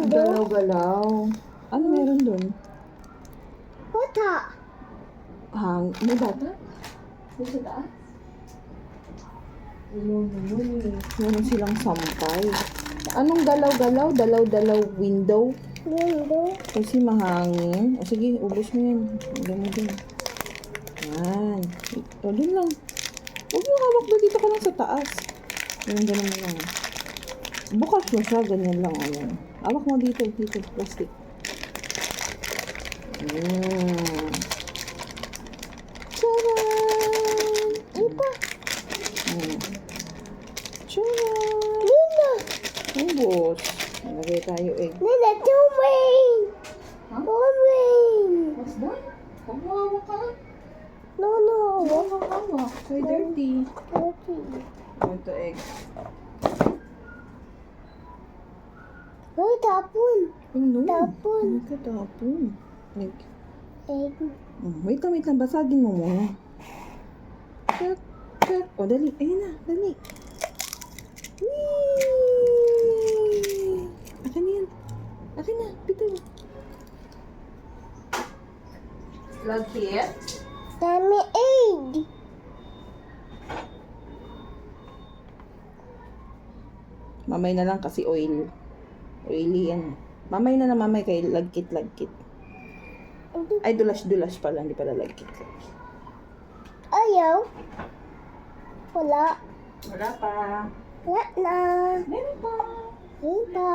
Galaw-galaw. Ano meron dun? Bata. May bata? Gusto ka? Meron silang sampay. Anong galaw-galaw? Dalaw-dalaw window? Window. Kasi mahangin. O sige, ubos mo yan. Lagyan mo dun. Yan. O, dun lang. Huwag mo hawak ba dito ka lang sa taas. Ganun mo lang. Bukas mo siya. Ganyan lang. Ayan. Hawak mo dito. Dito. Plastic. Ayan. Tcharan! Ito. Ayan. Tcharan! Nina. Ubos. Nalagay tayo egg. Nina, tuming. Huh? Tuming. What's that? Huwag mo hawak ka. No, no. Huwag mo hawak. Kay dirty. Okay. Ito egg. No, tapon. Ano? Tapon. Ano ka tapon? Egg. Egg. Wait lang. Basagin mo muna. Check. O, dali. Ayun na. Dali. Whee! Akin na yan. Akin na. Bito. Plug here. Dami egg. Mamay na lang kasi oil. Oily yan. Mamay na kay lagkit. Ay, dulas pala. Hindi pala lagkit. Ayaw. Wala. Wala pa. Wala na. Meron pa. Ito.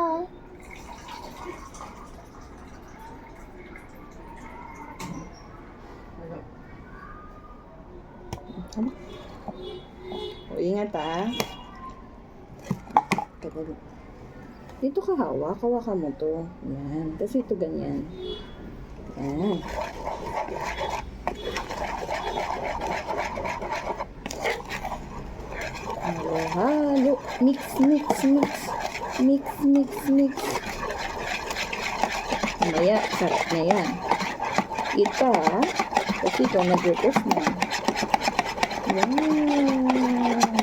Tama. O, ingat ha. Kadali. Dito ka hawak. Hawakan mo to. Yan. Kasi ito ganyan. Yan. Halo. Mix. Mamaya, sarap na yan. Ito ha. Kasi ito nag-request na. Yan.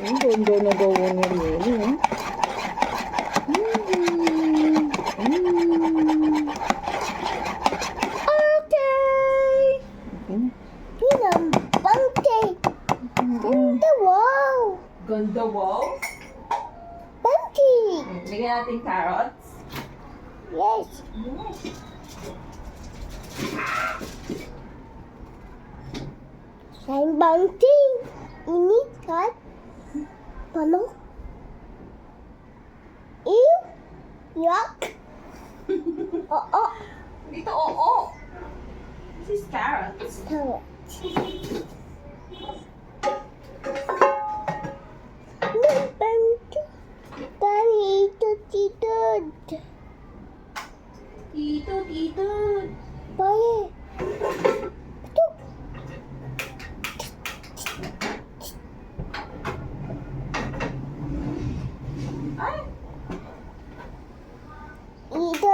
Ang ganda na gawa ni Lily, ha? Okay! Okay na. Pinang pancake. Ganda, wow. Ganda, wow! Pancake. Lagyan natin carrots. Yes. Ang pancake. Init kat. Paano? Ew. Yuck. Oo. Dito, oo! This is carrots. Carrot. Ang pancake. Tani ito dito. Tito. Pare. Ito. Ay! Ito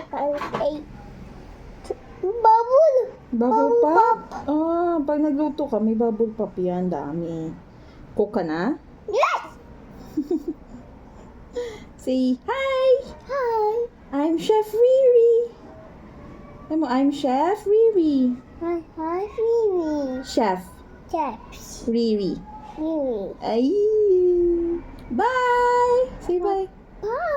pancake. Bubble. Bubble pop? Ah, pag nagluto ka, may bubble pop yan. Dami. Cook ka na? Yes. Say, hi! Hi. I'm Chef Riri. I'm Chef Riri. Hi, Riri. Chef Chaps. Riri. Riri. Ay! Bye! Say bye. Bye.